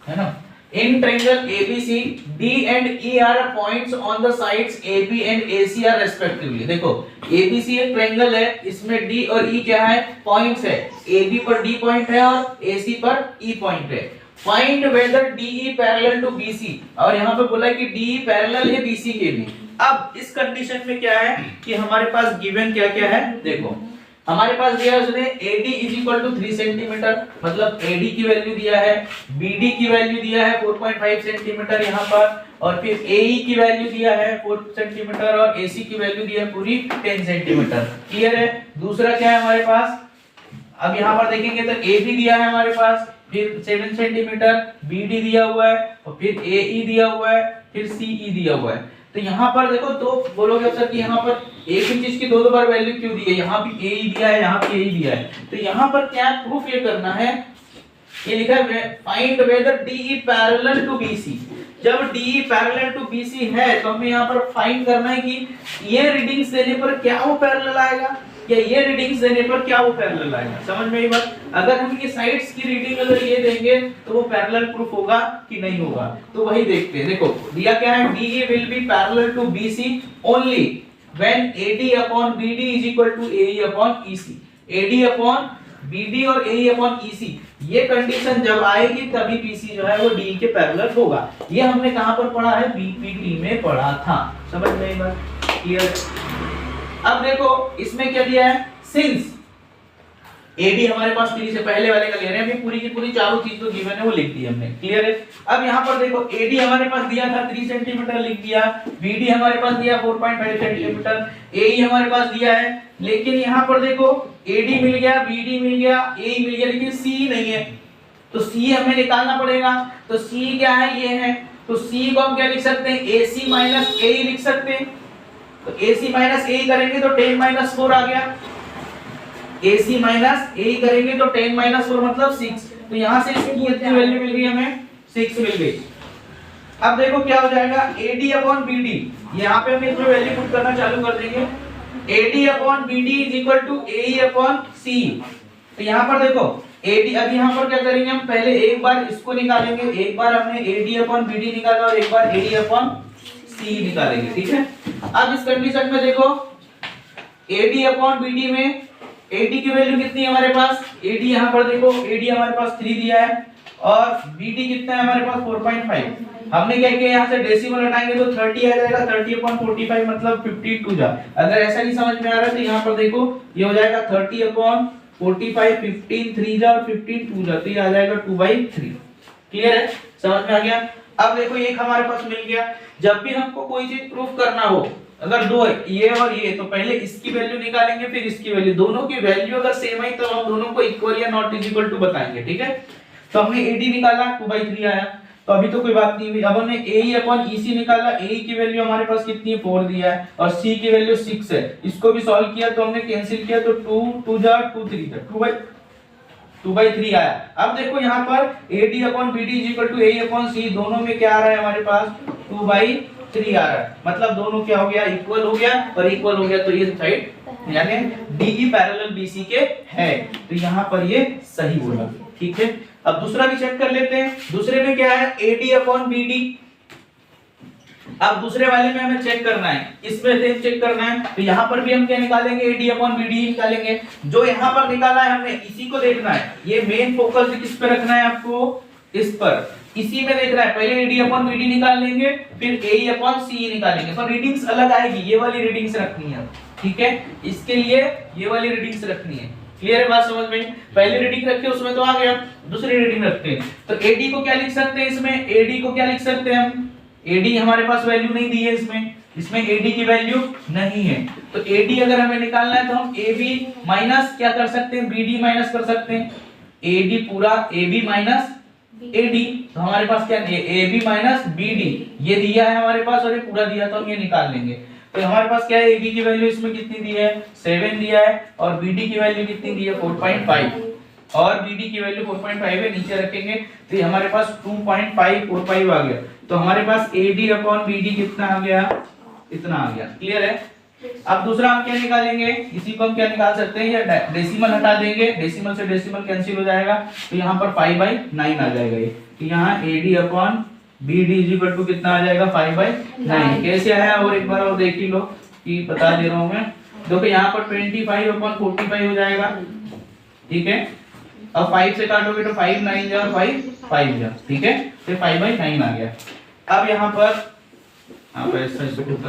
है ना। In triangle ABC, D and E are points on the sides AB and AC are respectively। देखो ABC एक ट्रायंगल है, इसमें D और E क्या है, पॉइंट्स है। AB पर D पॉइंट है और AC पर E पॉइंट है। Find whether DE parallel to BC, और यहाँ पे बोला है कि DE पैरेलल है BC के भी। अब इस कंडीशन में क्या है कि हमारे पास गिवन क्या क्या है, देखो हमारे पास दिया है उसने AD is equal to 3 centimetre, मतलब AD की वैल्यू दिया है, BD की वैल्यू दिया है 4.5 सेंटीमीटर यहाँ पर, और फिर AE की वैल्यू दिया है 4 सेंटीमीटर, और AC की वैल्यू दिया है पूरी 10 सेंटीमीटर। क्लियर है? दूसरा क्या है हमारे पास, अब यहाँ पर देखेंगे तो AB दिया है हमारे पास, फिर 7 सेंटीमीटर, BD दिया हुआ है, और फिर AE दिया हुआ है, फिर CE दिया हुआ है। तो यहाँ पर देखो, तो बोलोगे सर कि यहाँ पर एक ही चीज की दो बार वैल्यू क्यों दी है, यहाँ भी AE दिया है, यहाँ भी AE दिया है, तो यहाँ पर क्या प्रूफ ये करना है, ये लिखा है find whether DE parallel to BC। जब DE पैरेलल टू BC है तो हमें यहाँ पर फाइंड करना है कि ये रीडिंग्स देने पर क्या वो पैरेलल आएगा, या ये रीडिंग्स देने पर क्या वो पैरेलल आएगा। समझ में आई बात? अगर हम ये साइड्स की रीडिंग अगर ये देंगे तो वो पैरेलल प्रूफ होगा कि नहीं होगा, तो वही देखते हैं। देखो दिया क्या है, DE will be parallel to BC only when AD upon BD is equal to AE upon EC। AD upon BD और AE अपॉन EC, ये कंडीशन जब आएगी तभी PC जो है वो DE के पैरेलल होगा। ये हमने कहां पर पढ़ा है? BPT में पढ़ा था। समझ में बात क्लियर? अब देखो इसमें क्या दिया है, सिंस AD हमारे पास 3 से पहले वाले का ले रहे हैं, अभी पूरी की पूरी चारों चीज जो गिवन है वो लिख दी हमने, क्लियर है। अब यहाँ पर देखो AD हमारे पास दिया था 3 सेंटीमीटर लिख दिया, BD हमारे पास दिया 4.5 सेंटीमीटर, AE हमारे पास दिया है, लेकिन यहाँ पर देखो AD मिल गया, BD मिल गया, AE मिल गया, लेकिन C नहीं है, तो C हमें निकालना पड़ेगा। तो C क्या है? ये है, तो C को हम क्या लिख सकते हैं? AC माइनस AE लिख सकते हैं। तो AC माइनस AE करेंगे तो 10 माइनस 4 आ गया, AC माइनस AE करेंगे तो 10 माइनस 4 मतलब 6। तो यहाँ से इसकी कितनी वैल्यू मिल गई हमें? 6 मिल गई। अब देखो क्या हो जाएगा, AD अपॉन BD, यहाँ पे हम इसमें वैल्यू पुट करना चालू कर देंगे। AD upon BD is equal to AE upon C। तो यहाँ पर देखो AD, अब यहाँ पर क्या करेंगे हम? पहले एक बार इसको निकालेंगे, एक बार हमने AD अपॉन BD निकाला और एक बार AE अपॉन C निकालेंगे, ठीक है। अब इस कंडीशन में देखो AD अपॉन BD में AD की वैल्यू कितनी है हमारे पास? AD यहाँ पर देखो AD हमारे पास 3 दिया है और BD कितना है हमारे पास? 4.5। हमने क्या किया, यहाँ से डेसिमल हटाएंगे तो 30 आ जाएगा, 30 अपॉन 45 मतलब 52 जा। अगर ऐसा नहीं समझ में आ रहा है तो यहाँ पर देखो ये हो जाएगा 30 अपॉन 45, 15 3 जा और 15 2 जा, तो ये आ जाएगा 2/3। क्लियर है? समझ में आ गया? अब देखो एक हमारे पास मिल गया। जब भी हमको कोई चीज प्रूफ करना हो, अगर दो है ये और ये, तो पहले इसकी वैल्यू निकालेंगे फिर इसकी वैल्यू, दोनों की वैल्यू अगर सेम है तो हम दोनों को इक्वल या नॉट इज इक्वल टू बताएंगे, ठीक है। तो हमने AD निकाला 2/3 आया, तो अभी तो कोई बात नहीं हुई। अब हमने AE अपॉन EC निकाला, AE की वैल्यू हमारे पास कितनी है? 4 दिया है और C की वैल्यू 6 है। इसको भी सॉल्व किया तो हमने कैंसिल किया तो 2 जा 2 3 जा 2/3 आया। अब देखो यहाँ पर AD upon BD is equal to AE upon C, दोनों में क्या आ रहा है हमारे पास? 2/3 आ रहा है, मतलब दोनों क्या हो गया? इक्वल हो गया, और इक्वल हो गया तो ये साइड यानी DE पैरेलल BC के है, तो यहाँ पर ये सही बोला, ठीक है। अब दूसरा भी चेक कर लेते हैं। दूसरे में क्या है? AD upon BD। अब दूसरे वाले में हमें चेक करना है, इसमें सेम चेक करना है, तो यहाँ पर भी हम क्या निकालेंगे? AD अपॉन BD निकालेंगे। जो यहाँ पर निकाला है हमने इसी को देखना है, ये मेन फोकस किस पे रखना है आपको? इस पर, इसी में देखना है। पहले AD अपॉन BD निकाल लेंगे, फिर AE अपॉन CE निकालेंगे, तो रीडिंग्स अलग आएगी, ये वाली रीडिंग्स रखनी है, ठीक है। इसके लिए ये वाली रीडिंग्स रखनी है, क्लियर है बात समझ में? पहली रीडिंग रखते हैं उसमें तो आ गया, दूसरी रीडिंग रखते हैं तो AD को क्या लिख सकते हैं? इसमें AD को क्या लिख सकते हैं हम? AD हमारे पास वैल्यू नहीं दी है इसमें AD की वैल्यू नहीं है, तो AD अगर हमें निकालना है तो हम AB माइनस क्या कर सकते हैं? BD माइनस कर सकते हैं। AD पूरा AB माइनस AD, तो हमारे पास क्या है? AB माइनस BD, ये दिया है हमारे पास और ये पूरा दिया, तो हम ये निकाल लेंगे। तो हमारे पास क्या है? AB की वैल्यू इसमें कितनी दी है? 7 दिया है, और BD की वैल्यू कितनी दी है? 4.5, और BD की वैल्यू 4.5 है, नीचे रखेंगे तो ये हमारे पास 2.545 आ गया। तो हमारे पास AD अपॉन BD कितना आ गया? इतना आ गया, क्लियर है। अब दूसरा हम क्या निकालेंगे? इसी को हम क्या निकाल सकते हैं? या डेसिमल हटा देंगे, डेसिमल से डेसिमल कैंसिल हो जाएगा, तो यहाँ पर 5/9 आ जाएगा ये, तो यहाँ AD upon BD is equal to कितना आ जाएगा? 5/9। कैसे आया और एक बार और देख ही लो कि बता दे रहा हूँ मैं। देखो यहाँ पर 25 अपॉन 45 हो जाएगा, ठीक है। अब 5 से काटोगे तो 5 9 जा और 5 5 जा, ठीक है, तो 5/9 आ गया। अब यहाँ पर आप ऐसा इसको कर दो,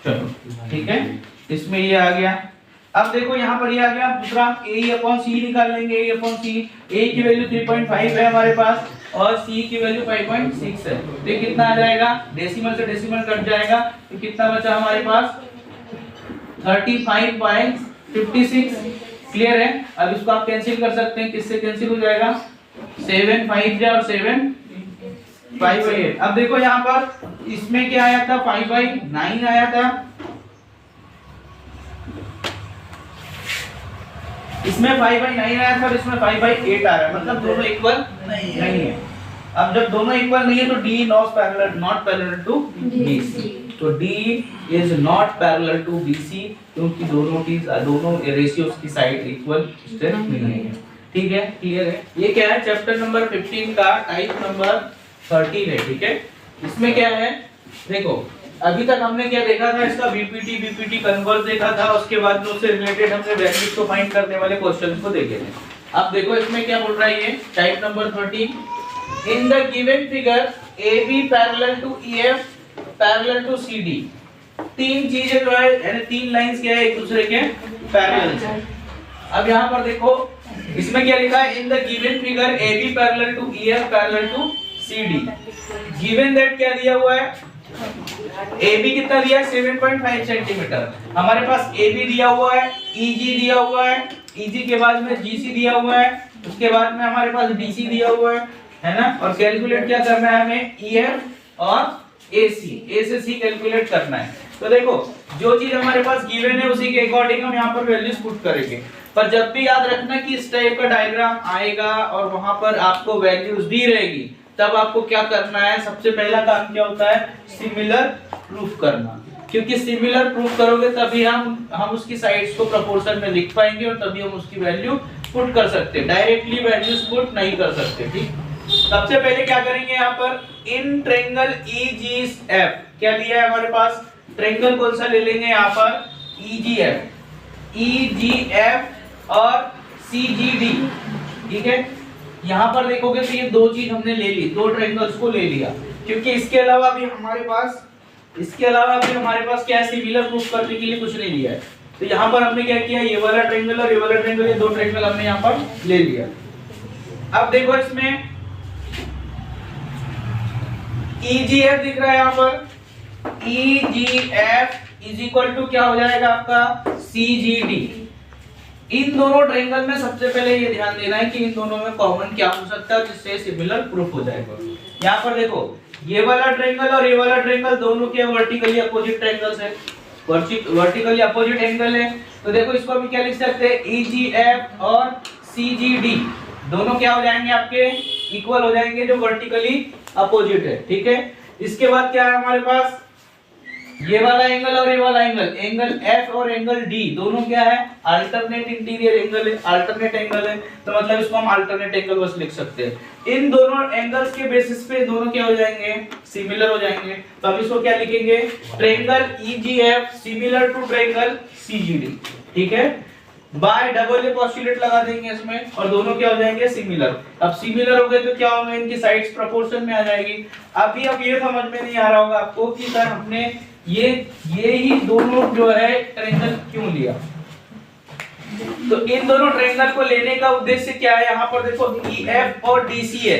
चलो ठीक है, इसमें ये आ गया। अब देखो यहाँ पर ये आ गया दूसरा, AE अपॉन C निकाल लेंगे। AE अपॉन C, A की वैल्यू 3.5 है हमारे पास और C की वैल्यू 5.6 है, तो ये कितना आ जाएगा? डेसिमल से डेसिमल कट जाएगा, तो कितना बचा हमारे पास? 35.56, क्लियर है। अब इसको आप कैंसिल कर सकते हैं, किससे कैंसिल हो जाएगा? 7 5 जा और 7 5/8। अब देखो यहाँ पर इसमें क्या आया था? 5/9 आया था, इसमें 5/9 आया था और इसमें 5/8 आ रहा है, मतलब दोनों इक्वल नहीं है। अब जब दोनों इक्वल नहीं है तो D not parallel to BC, तो D is not parallel to BC, क्योंकि दोनों रेशियोज की साइड इक्वल स्ट्रेंथ नहीं है, ठीक है, क्लियर है। ये क्या है? चैप्टर नंबर 15 का टाइप नंबर 13 है, ठीक है। इसमें क्या है? देखो अभी तक हमने क्या देखा था, इसका बीपीटी कन्वर्स देखा था, उसके बाद में उससे रिलेटेड हमने वैल्यूज को फाइंड करने वाले क्वेश्चंस को देखे थे। अब देखो इसमें क्या बोल रहा है, ये type number 13, in the given figure AB parallel to EF parallel to CD, तीन चीजें जो है यानी तीन लाइंस क्या है एक दूसरे के पैरेलल है। अब यहाँ पर देखो इसमें क्या लिखा है, in the given figure AB parallel to EF parallel to CD, given that क्या दिया हुआ है, AB कितना दिया है 7.5 सेंटीमीटर, हमारे पास AB दिया हुआ है, EG दिया हुआ है, EG के बाद में GC दिया हुआ है, उसके बाद में हमारे पास DC दिया हुआ है ना, और कैलकुलेट क्या करना है हमें, EF और AC, A से C कैलकुलेट करना है। तो देखो जो चीज हमारे पास गिवन है उसी के अकॉर्डिंग हम यहाँ पर वैल्यूज पुट करेंगे, पर जब भी याद रखना कि इस टाइप का डायग्राम आएगा और वहां पर आपको वैल्यूज दी रहेगी, तब आपको क्या करना है, सबसे पहला काम क्या होता है, सिमिलर प्रूफ करना, क्योंकि सिमिलर प्रूफ करोगे तभी हम उसकी साइड्स को प्रोपोर्शन में लिख पाएंगे और तभी हम उसकी वैल्यू पुट कर सकते हैं, डायरेक्टली वैल्यूज पुट नहीं कर सकते। ठीक, सबसे पहले क्या करेंगे यहाँ पर, इन ट्रायंगल EGF क्या लिया है हमारे पास, ट्रायंगल कौन सा ले लेंगे यहाँ पर, EGF और CGD। ठीक है, यहाँ पर देखोगे तो ये दो चीज हमने ले ली, दो ट्रायंगल्स को ले लिया, क्योंकि इसके अलावा भी हमारे पास क्या है, सिमिलर प्रूफ करने के लिए कुछ नहीं लिया है। तो यहाँ पर हमने क्या किया, ये वाला ट्रायंगल और ये वाला ट्रायंगल, ये दो ट्रायंगल हमने यहाँ पर ले लिया। अब देखो इसमें EGF दिख रहा है यहाँ पर, EGF इज इक्वल टू क्या हो जाएगा आपका, CGD। इन दोनों ट्रायंगल में सबसे पहले ये ध्यान देना है कि इन दोनों में कॉमन क्या हो सकता है जिससे सिमिलर प्रूफ हो जाएगा। यहाँ पर देखो ये वाला ट्रायंगल और ये वाला ट्रायंगल दोनों के वर्टिकली अपोजिट ट्रायंगल्स है, वर्टिकली अपोजिट एंगल है, तो देखो इसको हम क्या लिख सकते हैं, EGF और CGD दोनों क्या हो जाएंगे आपके, इक्वल हो जाएंगे, जो वर्टिकली अपोजिट है। ठीक है, इसके बाद क्या है हमारे पास, ये वाला एंगल और ये वाला एंगल, एंगल F और एंगल D दोनों क्या है, अल्टरनेट इंटीरियर एंगल है, अल्टरनेट एंगल है, तो मतलब इसको हम अल्टरनेट एंगल बस लिख सकते हैं। इन दोनों एंगल्स के बेसिस पे दोनों क्या हो जाएंगे, सिमिलर हो जाएंगे, तो हम इसको क्या लिखेंगे, triangle EGF similar to triangle CGD। ठीक है, बाय डबल ए पोस्टुलेट लगा देंगे इसमें और दोनों क्या हो जाएंगे, सिमिलर। अब सिमिलर हो गए तो क्या होगा, इनकी साइड्स प्रोपोर्शन में आ जाएगी। अभी अब ये समझ में नहीं आ रहा होगा आपको कि सर हमने ये ही दोनों जो है ट्रायंगल क्यों लिया। तो इन दोनों ट्रायंगल को लेने का उद्देश्य क्या है, यहाँ पर देखो EF और DC है,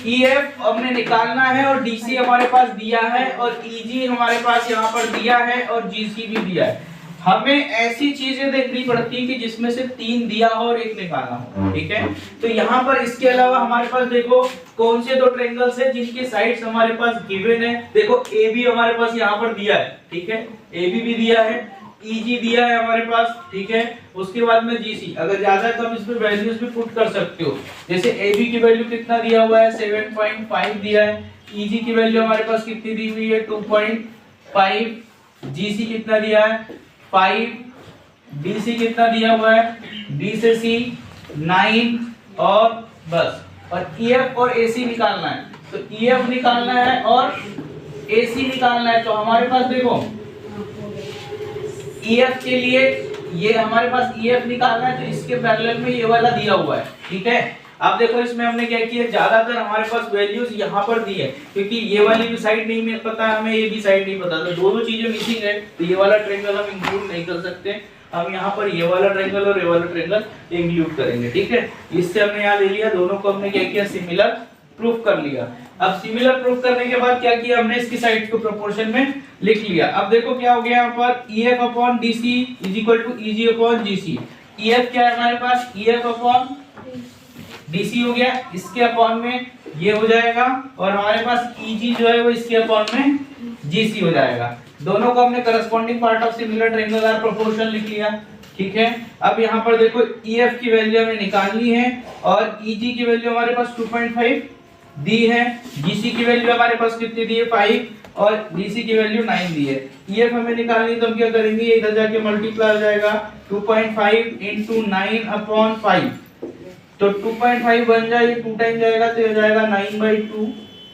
EF हमने निकालना है और DC हमारे पास दिया है और EG हमारे पास यहाँ पर दिया है और GC भी दिया है। हमें ऐसी चीजें देखनी पड़ती है कि जिसमें से तीन दिया हो और एक निकालना हो। ठीक है, तो यहाँ पर इसके अलावा हमारे पास देखो कौन से दो ट्रायंगल्स है जिनकी साइड्स हमारे पास गिवन है। देखो AB हमारे पास यहाँ पर दिया है, ठीक है, AB भी दिया है, EG दिया है हमारे पास, ठीक है, उसके बाद में GC। अगर ज्यादा है तो हम इसमें वैल्यूज भी पुट कर सकते हो, जैसे AB की वैल्यू कितना दिया हुआ है 7.5 दिया है, EG की वैल्यू हमारे पास कितनी दी हुई है 2.5, GC कितना दिया है 5, DC कितना दिया हुआ है B से C 9 और बस, और EF और AC निकालना है। तो EF निकालना है और AC निकालना है। तो हमारे पास देखो EF के लिए ये हमारे पास EF निकालना है, तो इसके पैरेलल में ये वाला दिया हुआ है। ठीक है, अब देखो इसमें हमने क्या किया, ज्यादातर हमारे पास वैल्यूज यहाँ पर दी है, क्योंकि ये वाली भी साइड नहीं पता हमें, ये भी साइड नहीं पता, तो दोनों चीजें मिसिंग है, तो ये वाला ट्रायंगल हम इंक्लूड नहीं कर सकते। हम यहाँ पर ये वाला ट्रायंगल और ये वाला ट्रायंगल इंक्लूड करेंगे। ठीक है, इससे हमने यहाँ ले लिया, दोनों को हमने क्या किया, सिमिलर प्रूफ कर लिया। अब सिमिलर प्रूफ करने के बाद क्या किया हमने, इसकी साइड्स को प्रोपोर्शन में लिख लिया। अब देखो क्या हो गया यहाँ पर, EF upon DC is equal to EG upon GC। EF क्या है हमारे पास, EF अपॉन DC हो गया, इसके अपॉन में ये हो जाएगा, और हमारे पास EG जो है वो इसके अपॉन में GC हो जाएगा। दोनों को हमने corresponding part of similar triangle are proportion लिख लिया। ठीक है, अब यहाँ पर देखो EF की वैल्यू हमें निकालनी है और EG की वैल्यू हमारे पास 2.5 दी है, GC की वैल्यू हमारे पास कितनी दी है 5 और DC की वैल्यू 9 दी है। EF हमें निकालनी है तो हम क्या करेंगे, इधर जाके मल्टीप्लाई हो जाएगा 2.5 into 9 upon 5, तो 2.5 बन जाएगा, 2 टाइम जाएगा तो हो जाएगा 9/2।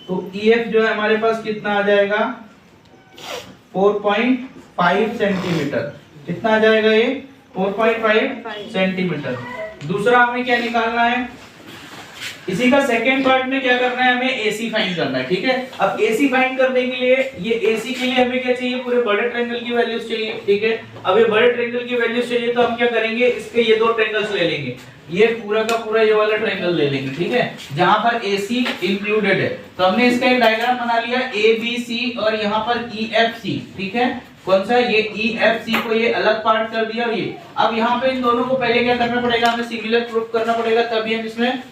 तो EF जो है हमारे पास कितना आ जाएगा 4.5 सेंटीमीटर। कितना आ जाएगा ये 4.5 सेंटीमीटर। दूसरा हमें क्या निकालना है, इसी का सेकेंड पार्ट में क्या करना है, हमें AC फाइंड करना है। ठीक है, अब AC फाइंड करने के लिए ये AC के लिए हमें क्या चाहिए, पूरे बड़े ट्रायंगल की वैल्यूज चाहिए। ठीक है, अब ये बड़े ट्रायंगल की वैल्यूज चाहिए तो हम क्या करेंगे, इसके ये दो ट्रायंगल्स ले लेंगे, ये पूरा का पूरा ये वाला ट्रायंगल ले लेंगे। ठीक है, जहां पर AC इंक्लूडेड है, तो हमने इसका एक डायग्राम बना लिया ABC और यहाँ पर EFC। ठीक है, कौन सा, ये EFC को ये अलग पार्ट कर दिया। और ये अब यहाँ पे इन दोनों को पहले क्या करना पड़ेगा, हमें सिमिलर प्रूफ करना पड़ेगा, तभी हम इसमें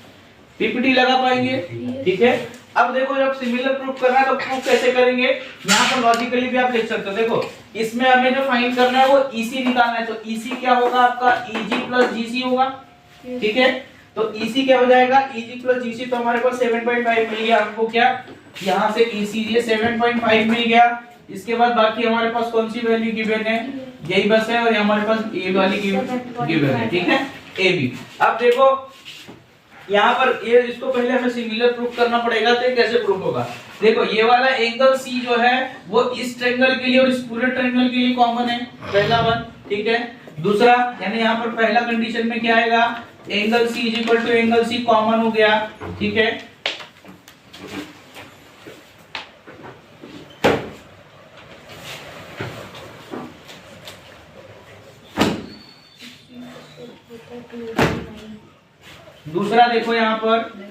PPT लगा पाएंगे। ठीक है, अब देखो जब सिमिलर प्रूफ करना है तो प्रूफ कैसे करेंगे, यहाँ पर लॉजिकली भी आप लिख सकते हो। देखो इसमें हमें जो फाइंड करना है वो EC निकालना है, तो EC क्या होगा आपका, EG प्लस GC होगा। ठीक है, तो EC क्या हो जाएगा, EG प्लस GC, तो हमारे पास 7.5 मिल गया हमको। क्या यहाँ से EC ये 7.5 मिल गया। इसके बाद बाकी हमारे पास कौन सी वैल्यू गिवन है, यही बस है, और हमारे पास A वाली गिवन है। ठीक है, AB। अब देखो यहाँ पर ये, इसको पहले हमें सिमिलर प्रूफ करना पड़ेगा, तो कैसे प्रूफ होगा, देखो ये वाला एंगल C जो है वो इस ट्रायंगल के लिए और इस पूरे ट्रायंगल के लिए कॉमन है, पहला वन। ठीक है, दूसरा यानी यहाँ पर पहला कंडीशन में क्या आएगा, angle C equal to angle C common हो गया। ठीक है, दूसरा देखो यहाँ पर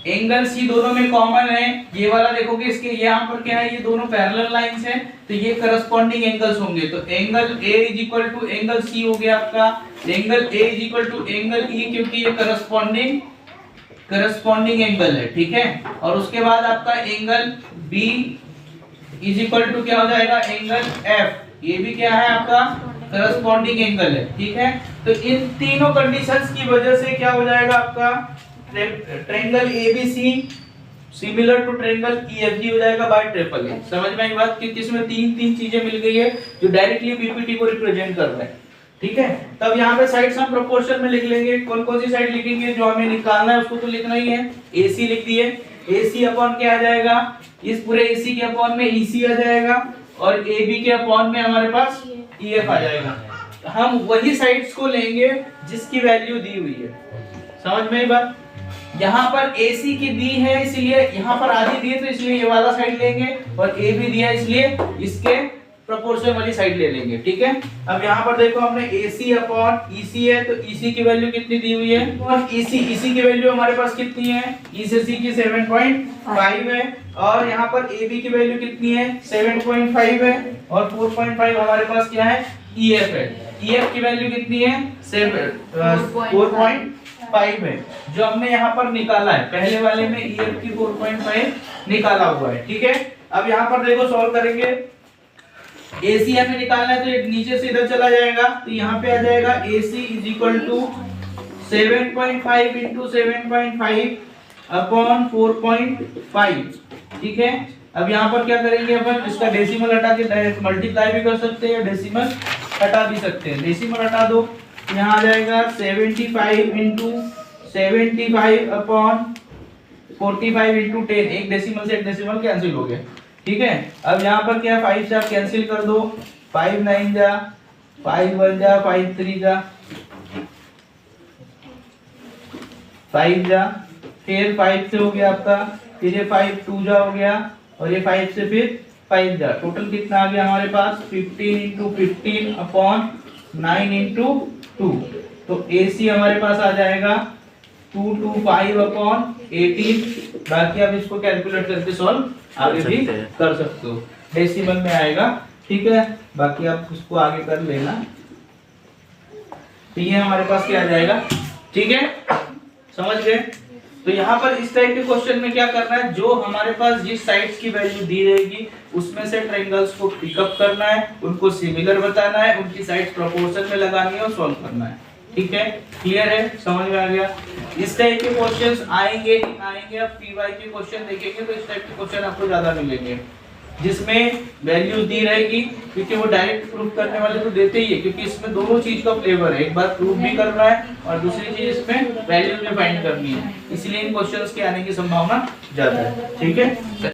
एंगल C दोनों में कॉमन है, ये वाला देखोगे इसके यहाँ पर क्या है, ये दोनों पैरेलल लाइंस हैं, तो ये करस्पॉन्डिंग एंगल्स होंगे। तो angle A is equal to angle C हो गया आपका, angle A is equal to angle E, क्योंकि ये करस्पॉन्डिंग एंगल है। ठीक है, और उसके बाद आपका angle B is equal to क्या हो जाएगा, एंगल F, ये भी क्या है आपका करस्पॉन्डिंग एंगल है। ठीक है, तो इन तीनों कंडीशंस की वजह से क्या हो जाएगा आपका triangle ABC similar to triangle EFG हो जाएगा बाय ट्रिपल ए। समझ में आई बात, कि इसमें तीन चीजें मिल गई है जो डायरेक्टली PPT को रिप्रेजेंट कर रहा है। ठीक है, तब यहाँ पे साइड्स हम प्रोपोर्शन में लिख लेंगे, कौन कौन सी साइड लिखेंगे, जो हमें निकालना है उसको तो लिखना ही है। AC लिख दिए, AC अपॉन क्या आ जाएगा, इस पूरे AC के अपॉन में EC आ जाएगा, और AB के अपॉन में हमारे पास EF आ जाएगा। हम वही साइड्स को लेंगे जिसकी वैल्यू दी हुई है। समझ में आई बात, यहाँ पर AC की दी है इसलिए यहाँ पर आधी दी है, तो इसलिए ये वाला साइड लेंगे, और A भी दिया है इसलिए इसके प्रोपोर्शन वाली साइड ले लेंगे। ठीक है, अब यहाँ पर देखो हमने AC अपॉन EC है, तो EC की वैल्यू कितनी दी हुई है, और EC की वैल्यू हमारे पास कितनी है, E से C की 7.5 है, और यहाँ पर AB की वैल्यू कितनी है, 7.5 है, और 4.5 हमारे पास क्या है, EF है। EF की वैल्यू कितनी है, 4.5 है, जो हमने यहाँ पर निकाला है, पहले वाले में EF की 4.5 निकाला हुआ है। ठीक है, अब यहाँ पर देखो सॉल्व करेंगे, AC हमें निकालना है, तो ये नीचे से इधर चला जाएगा, तो यहाँ पे आ जाएगा AC is equal to 7.5 into 7.5 upon 4.5। ठीक है, अब यहाँ पर क्या करेंगे अपन, इसका डेसिमल हटा के डायरेक्ट मल्टीप्लाई भी कर सकते हैं, डेसिमल हटा भी सकते हैं। डेसिमल हटा दो, यहाँ आ जाएगा 75 इंटू 75 अपॉन 45 इंटू 10, एक डेसिमल से एक डेसिमल कैंसिल हो गया। ठीक है, अब यहाँ पर क्या 5 से आप कैंसिल कर दो, 5 9 जा, 5 1 जा, 5 3 जा, 5 जा, फिर 5 से हो गया आपका, फिर ये 5 2 जा हो गया, और ये 5 से फिर 5 जा, टोटल कितना आ गया हमारे पास 15 इंटू 15 अपॉन 9 इंटू 2, तो AC हमारे पास आ जाएगा 225 अपॉन 18। बाकी आप इसको कैलकुलेट करके सॉल्व आगे भी कर सकते हो, डेसिमल में आएगा। ठीक है, बाकी आप उसको आगे कर लेना। तो ये हमारे पास क्या आ जाएगा, ठीक है, समझ गए। तो यहाँ पर इस टाइप के क्वेश्चन में क्या करना है, जो हमारे पास जिस साइड्स की वैल्यू दी रहेगी उसमें से ट्रायंगल्स को पिकअप करना है, उनको सिमिलर बताना है, उनकी साइड्स प्रोपोर्शन में लगानी है और सॉल्व करना है। ठीक है, क्लियर है, समझ में आ गया। इस टाइप के क्वेश्चंस आएंगे ही आएंगे। अब पीवाई के क्वेश्चन देखेंगे तो इस टाइप के क्वेश्चन आपको ज्यादा मिलेंगे, जिसमें वैल्यू दी रहेगी, क्योंकि वो डायरेक्ट प्रूफ करने वाले तो देते ही है, क्योंकि इसमें दोनों चीज का फ्लेवर है, एक बार प्रूफ भी करना है और दूसरी चीज इसमें वैल्यू भी फाइंड करनी है, इसलिए इन क्वेश्चंस के आने की संभावना ज्यादा है। ठीक है।